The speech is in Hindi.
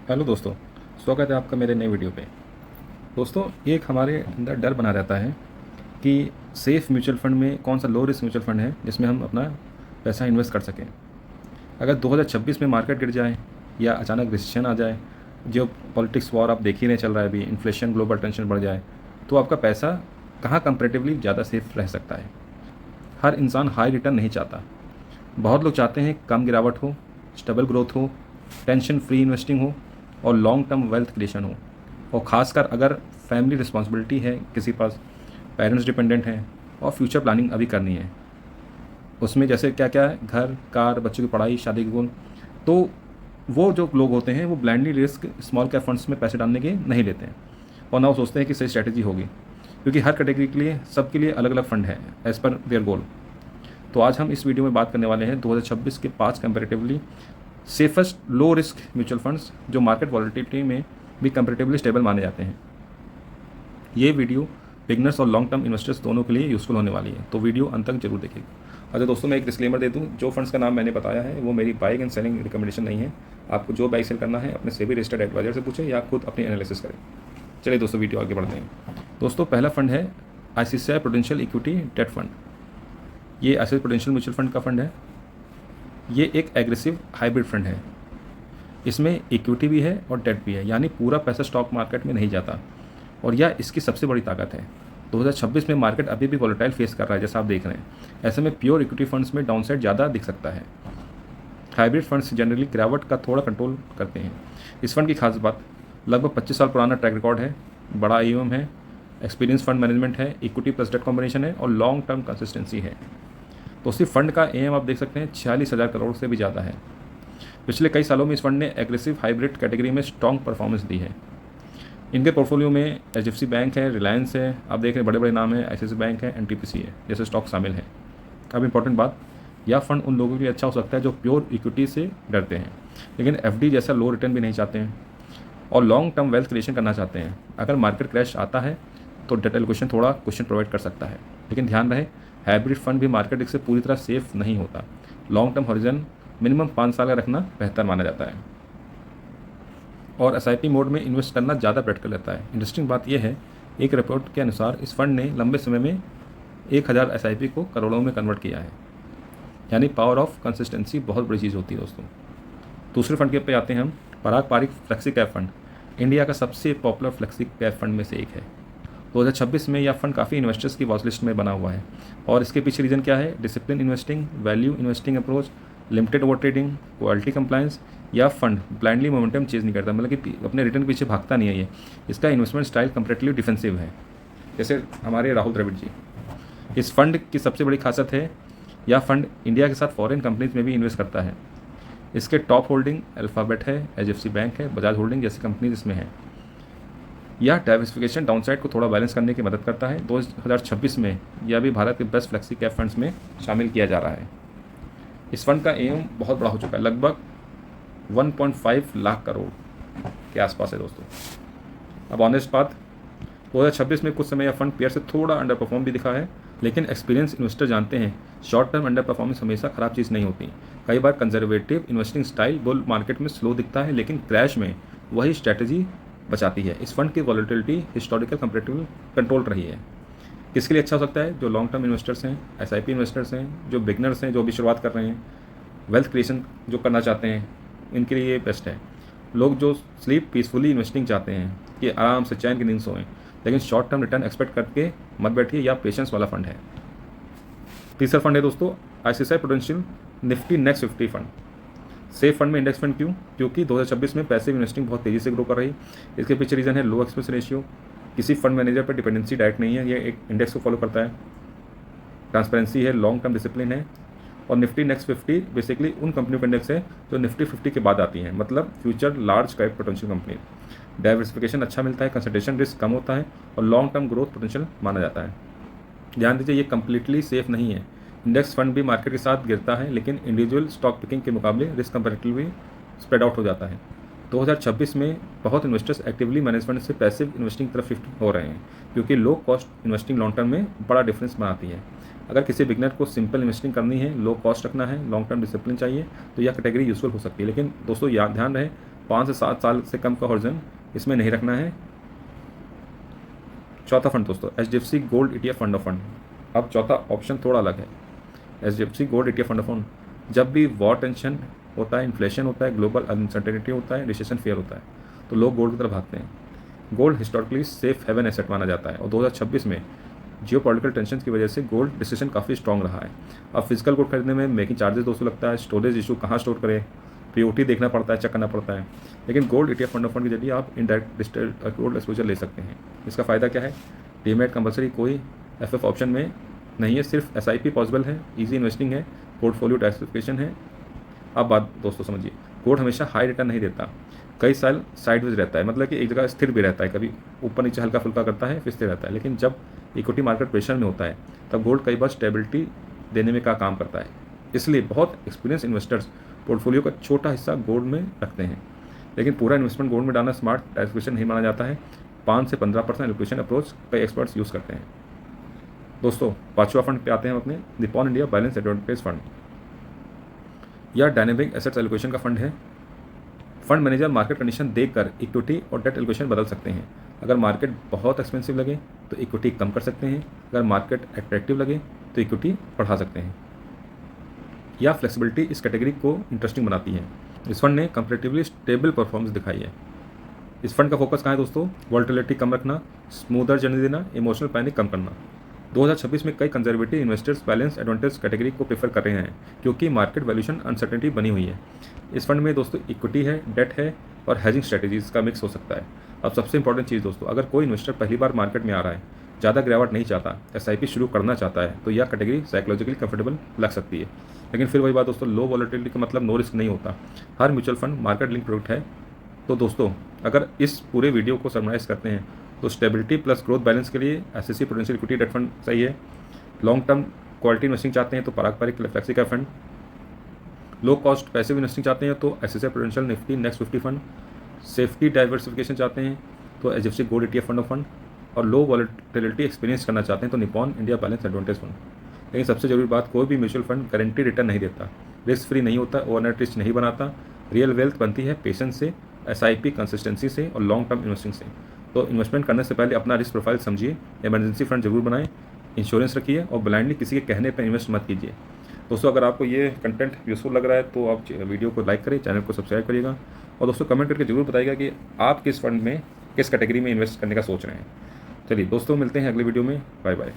हेलो दोस्तों, स्वागत है आपका मेरे नए वीडियो पे। दोस्तों, एक हमारे अंदर डर बना रहता है कि सेफ़ म्यूचुअल फ़ंड में कौन सा लो रिस्क म्यूचुअल फ़ंड है जिसमें हम अपना पैसा इन्वेस्ट कर सकें। अगर 2026 में मार्केट गिर जाए या अचानक रिसेशन आ जाए, जो पॉलिटिक्स वॉर आप देख ही रहे चल रहा है अभी, इन्फ्लेशन, ग्लोबल टेंशन बढ़ जाए, तो आपका पैसा कहाँ कंपैरेटिवली ज़्यादा सेफ़ रह सकता है। हर इंसान हाई रिटर्न नहीं चाहता। बहुत लोग चाहते हैं कम गिरावट हो, स्टेबल ग्रोथ हो, टेंशन फ्री इन्वेस्टिंग हो और लॉन्ग टर्म वेल्थ क्रिएशन हो। और ख़ासकर अगर फैमिली रिस्पॉन्सिबिलिटी है, किसी पास पेरेंट्स डिपेंडेंट हैं और फ्यूचर प्लानिंग अभी करनी है, उसमें जैसे क्या क्या है, घर, कार, बच्चों की पढ़ाई, शादी के गोल। तो वो जो लोग होते हैं वो blindly risk small cap funds में पैसे डालने के नहीं लेते हैं और ना वो सोचते हैं कि सही स्ट्रैटेजी होगी, क्योंकि हर कैटेगरी के लिए, सबके लिए अलग अलग फंड है एज़ पर देयर गोल। तो आज हम इस वीडियो में बात करने वाले हैं 2026 के 5 comparatively safest low risk mutual funds जो मार्केट वॉलिटिलिटी में भी कंपैरेटिवली स्टेबल माने जाते हैं। ये वीडियो बिगनर्स और लॉन्ग टर्म इन्वेस्टर्स दोनों के लिए यूज़फुल होने वाली है, तो वीडियो अंत तक जरूर देखिएगा। अच्छा दोस्तों, मैं एक डिस्क्लेमर दे दूं, जो फंड्स का नाम मैंने बताया है वो मेरी बाइंग एंड सेलिंग रिकमेंडेशन नहीं है। आपको जो बाई सेल करना है अपने सेबी रजिस्टर्ड एडवाइजर से पूछें या खुद अपनी एनालिसिस करें। चलिए दोस्तों, वीडियो आगे बढ़ते हैं। दोस्तों, पहला फंड है ICICI prudential equity debt fund. ये आईसीआईसीआई प्रूडेंशियल म्यूचुअल फंड का फंड है। ये एक एग्रेसिव हाइब्रिड फंड है। इसमें इक्विटी भी है और डेट भी है, यानी पूरा पैसा स्टॉक मार्केट में नहीं जाता, और यह इसकी सबसे बड़ी ताकत है। 2026 में मार्केट अभी भी वॉलेटाइल फेस कर रहा है, जैसा आप देख रहे हैं। ऐसे में प्योर इक्विटी फंड्स में डाउनसाइड ज़्यादा दिख सकता है। हाइब्रिड फंड्स जनरली गिरावट का थोड़ा कंट्रोल करते हैं। इस फंड की खास बात, लगभग 25 साल पुराना ट्रैक रिकॉर्ड है, बड़ा AUM है, एक्सपीरियंस फंड मैनेजमेंट है, इक्विटी प्लस डेट कॉम्बिनेशन है और लॉन्ग टर्म कंसिस्टेंसी है। तो उसी फंड का AM आप देख सकते हैं 46,000 करोड़ से भी ज़्यादा है। पिछले कई सालों में इस फंड ने एग्रेसिव हाइब्रिड कैटेगरी में स्ट्रॉन्ग परफॉर्मेंस दी है। इनके पोर्टफोलियो में HDFC बैंक है, रिलायंस है, आप देख रहे हैं बड़े बड़े नाम हैं, ICICI बैंक है, NTPC है, जैसे स्टॉक शामिल हैं। अब इंपॉर्टेंट बात, यह फंड उन लोगों के लिए अच्छा हो सकता है जो प्योर इक्विटी से डरते हैं लेकिन FD जैसा लो रिटर्न भी नहीं चाहते हैं और लॉन्ग टर्म वेल्थ क्रिएशन करना चाहते हैं। अगर मार्केट क्रैश आता है तो डेट एलोकेशन थोड़ा क्वेश्चन प्रोवाइड कर सकता है, लेकिन ध्यान रहे हाइब्रिड फंड भी मार्केट से पूरी तरह सेफ नहीं होता। लॉन्ग टर्म हॉरिजन मिनिमम 5 साल का रखना बेहतर माना जाता है और SIP मोड में इन्वेस्ट करना ज़्यादा प्रैक्टिकल रहता है। इंटरेस्टिंग बात यह है, एक रिपोर्ट के अनुसार इस फंड ने लंबे समय में 1000 SIP को करोड़ों में कन्वर्ट किया है, यानी पावर ऑफ कंसिस्टेंसी बहुत बड़ी चीज़ होती है दोस्तों। दूसरे फंड के पे आते हैं हम, Parag Parikh flexi cap fund. India का सबसे पॉपुलर फ्लेक्सी कैप फंड में से एक है। 2026 में यह फंड काफ़ी इन्वेस्टर्स की वॉच लिस्ट में बना हुआ है और इसके पीछे रीज़न क्या है? Discipline investing, value investing approach, limited over trading, quality compliance. या फंड ब्लाइंडली मोमेंटम चेज नहीं करता, मतलब कि अपने रिटर्न के पीछे भागता नहीं है। ये इसका इन्वेस्टमेंट स्टाइल कंपैरेटिवली डिफेंसिव है, जैसे हमारे राहुल द्रविड़ जी। इस फंड की सबसे बड़ी खासियत है, यह फंड इंडिया के साथ फॉरेन कंपनीज में भी इन्वेस्ट करता है। इसके टॉप होल्डिंग अल्फ़ाबेट है, HDFC बैंक है, बजाज होल्डिंग जैसी कंपनीज इसमें हैं। यह डाइवर्सिफिकेशन डाउनसाइड को थोड़ा बैलेंस करने की मदद करता है। 2026 में यह भी भारत के बेस्ट फ्लेक्सी कैप फंड्स में शामिल किया जा रहा है। इस फंड का AUM बहुत बड़ा हो चुका है, लगभग 1.5 लाख करोड़ के आसपास है दोस्तों। अब ऑनेस्ट बात, 2026 में कुछ समय यह फंड पेयर से थोड़ा अंडर परफॉर्म भी दिखा है, लेकिन एक्सपीरियंस इन्वेस्टर जानते हैं शॉर्ट टर्म अंडर परफॉर्मेंस हमेशा खराब चीज़ नहीं होती। कई बार conservative investing style bull market में स्लो दिखता है, लेकिन क्रैश में वही स्ट्रैटेजी बचाती है। इस फंड की वॉलेटिलिटी हिस्टोरिकल कंपैरेटिव कंट्रोल रही है। किसके लिए अच्छा हो सकता है? जो लॉन्ग टर्म इन्वेस्टर्स हैं, SIP इन्वेस्टर्स हैं, जो बिगनर्स हैं, जो भी शुरुआत कर रहे हैं, वेल्थ क्रिएशन जो करना चाहते हैं, इनके लिए ये बेस्ट है। लोग जो स्लीप पीसफुली इन्वेस्टिंग चाहते हैं कि आराम से चैन की नींद सोएं, लेकिन शॉर्ट टर्म रिटर्न एक्सपेक्ट करके मत बैठिए, या पेशेंस वाला फंड है। तीसरा फंड है दोस्तों ICICI prudential Nifty next 50 fund. Safe fund में इंडेक्स फंड क्यों? क्योंकि 2026 में पैसिव इन्वेस्टिंग बहुत तेज़ी से ग्रो कर रही। इसके पीछे रीज़न है लो एक्सपेंस रेशियो, किसी फंड मैनेजर पर डिपेंडेंसी डायरेक्ट नहीं है, ये एक इंडेक्स को फॉलो करता है। ट्रांसपेरेंसी है, लॉन्ग टर्म डिसिप्लिन है। और निफ्टी नेक्स्ट 50 बेसिकली उन कंपनियों का इंडेक्स है जो निफ्टी 50 के बाद आती हैं, मतलब future large cap potential company. Diversification अच्छा मिलता है, कंसंट्रेशन रिस्क कम होता है और लॉन्ग टर्म ग्रोथ पोटेंशियल माना जाता है। ध्यान दीजिए, ये कंप्लीटली सेफ नहीं है। इंडेक्स फंड भी मार्केट के साथ गिरता है, लेकिन इंडिविजुअल स्टॉक पिकिंग के मुकाबले रिस्क कंपैरेटिवली स्प्रेड आउट हो जाता है। 2026 में बहुत इन्वेस्टर्स एक्टिवली मैनेजमेंट से पैसिव इन्वेस्टिंग तरफ शिफ्ट हो रहे हैं, क्योंकि low cost investing long term में बड़ा डिफरेंस बनाती है। अगर किसी बिगनर को सिंपल इन्वेस्टिंग करनी है, लो कॉस्ट रखना है, लॉन्ग टर्म डिसिप्लिन चाहिए, तो यह कैटेगरी यूजफुल हो सकती है। लेकिन दोस्तों ध्यान रहे, 5 से 7 साल से कम का हॉरिजन इसमें नहीं रखना है। चौथा फंड दोस्तों HDFC gold ETF fund of fund. अब चौथा ऑप्शन थोड़ा अलग है। HDFC gold ETF fund of fund, जब भी वॉर टेंशन होता है, इन्फ्लेशन होता है, ग्लोबल अनसर्टेनिटी होता है, रिसेशन फेयर होता है, तो लोग गोल्ड की तरफ भागते हैं। Gold historically safe haven asset माना जाता है और 2026 में जियोपॉलिटिकल टेंशन की वजह से गोल्ड डिसीजन काफ़ी स्ट्रॉन्ग रहा है। अब फिजिकल गोल्ड खरीदने में मेकिंग चार्जेस दोस्तों लगता है, स्टोरेज इशू, कहाँ स्टोर करें, पीओटी देखना पड़ता है, चेक करना पड़ता है। लेकिन gold ETF fund of fund के जरिए आप इनडायरेक्ट गोल्ड एक्सपोजर ले सकते हैं। इसका फ़ायदा क्या है? डीमैट कंपलसरी, कोई FF ऑप्शन में नहीं है, सिर्फ SIP पॉसिबल है, ईजी इन्वेस्टिंग है, पोर्टफोलियो डाइवर्सिफिकेशन है। अब बात दोस्तों समझिए, गोल्ड हमेशा हाई रिटर्न नहीं देता, कई साल साइडवेज रहता है, मतलब कि एक जगह स्थिर भी रहता है, कभी ऊपर नीचे हल्का फुल्का करता है फिर स्थिर रहता है। लेकिन जब इक्विटी मार्केट प्रेशर में होता है तब गोल्ड कई बार स्टेबिलिटी देने में का काम करता है। इसलिए बहुत एक्सपीरियंस इन्वेस्टर्स पोर्टफोलियो का छोटा हिस्सा गोल्ड में रखते हैं, लेकिन पूरा इन्वेस्टमेंट गोल्ड में डालना स्मार्ट डाइवर्सिफिकेशन नहीं माना जाता है। 5 से 15% एलोकेशन अप्रोच कई एक्सपर्ट्स यूज़ करते हैं। दोस्तों 5वां फंड पे आते हैं अपने Nippon India balance advantage fund. यह डायनेमिक एसेट्स एलोकेशन का फंड है। फंड मैनेजर मार्केट कंडीशन देखकर इक्विटी और डेट एलोकेशन बदल सकते हैं। अगर मार्केट बहुत एक्सपेंसिव लगे तो इक्विटी कम कर सकते हैं, अगर मार्केट अट्रैक्टिव लगे तो इक्विटी बढ़ा सकते हैं। यह फ्लेक्सिबिलिटी इस कैटेगरी को इंटरेस्टिंग बनाती है। इस फंड ने कंपैरेटिवली स्टेबल परफॉर्मेंस दिखाई है। इस फंड का फोकस कहाँ है दोस्तों? वॉलेटिलिटी कम रखना, स्मूदर जर्नी देना, इमोशनल पैनिक कम करना। 2026 में कई conservative investors balance advantage category को प्रेफर कर रहे हैं क्योंकि मार्केट वैल्यूएशन अनसर्टेनिटी बनी हुई है। इस फंड में दोस्तों इक्विटी है, डेट है और हेजिंग स्ट्रेटेजीज का मिक्स हो सकता है। अब सबसे इंपॉर्टेंट चीज़ दोस्तों, अगर कोई इन्वेस्टर पहली बार मार्केट में आ रहा है, ज़्यादा गिरावट नहीं चाहता, SIP शुरू करना चाहता है, तो यह कैटेगरी साइकोलॉजिकली कंफर्टेबल लग सकती है। लेकिन फिर वही बात दोस्तों, लो वॉलेटिलिटी का मतलब नो रिस्क नहीं होता। हर mutual fund market link product है। तो दोस्तों अगर इस पूरे वीडियो को समराइज़ करते हैं तो स्टेबिलिटी प्लस ग्रोथ बैलेंस के लिए SSC potential equity debt fund सही है। लॉन्ग टर्म क्वालिटी इन्वेस्टिंग चाहते हैं तो पारंपरिक फ्लेक्सी का fund. Low cost passive investing चाहते हैं तो SSI potential Nifty next 50 fund. Safety diversification चाहते हैं तो HDFC gold ETF fund of fund. और लो वॉलेटिलिटी एक्सपीरियंस करना चाहते हैं तो Nippon India balance advantage fund. लेकिन सबसे जरूरी बात, कोई भी म्यूचुअल फंड गारंटी रिटर्न नहीं देता, रिस्क फ्री नहीं होता, ओवरनाइट रिस्क नहीं बनाता। रियल वेल्थ बनती है पेशेंस से, SIP कंसिस्टेंसी से और लॉन्ग टर्म इन्वेस्टिंग से। तो इन्वेस्टमेंट करने से पहले अपना रिस्क प्रोफाइल समझिए, इमरजेंसी फंड जरूर बनाएं, इंश्योरेंस रखिए और ब्लाइंडली किसी के कहने पर इन्वेस्ट मत कीजिए। दोस्तों अगर आपको ये कंटेंट यूजफुल लग रहा है तो आप वीडियो को लाइक करें, चैनल को सब्सक्राइब करिएगा और दोस्तों कमेंट करके जरूर बताइएगा कि आप किस फंड में, किस कैटेगरी में इन्वेस्ट करने का सोच रहे हैं। चलिए दोस्तों मिलते हैं अगले वीडियो में। Bye bye.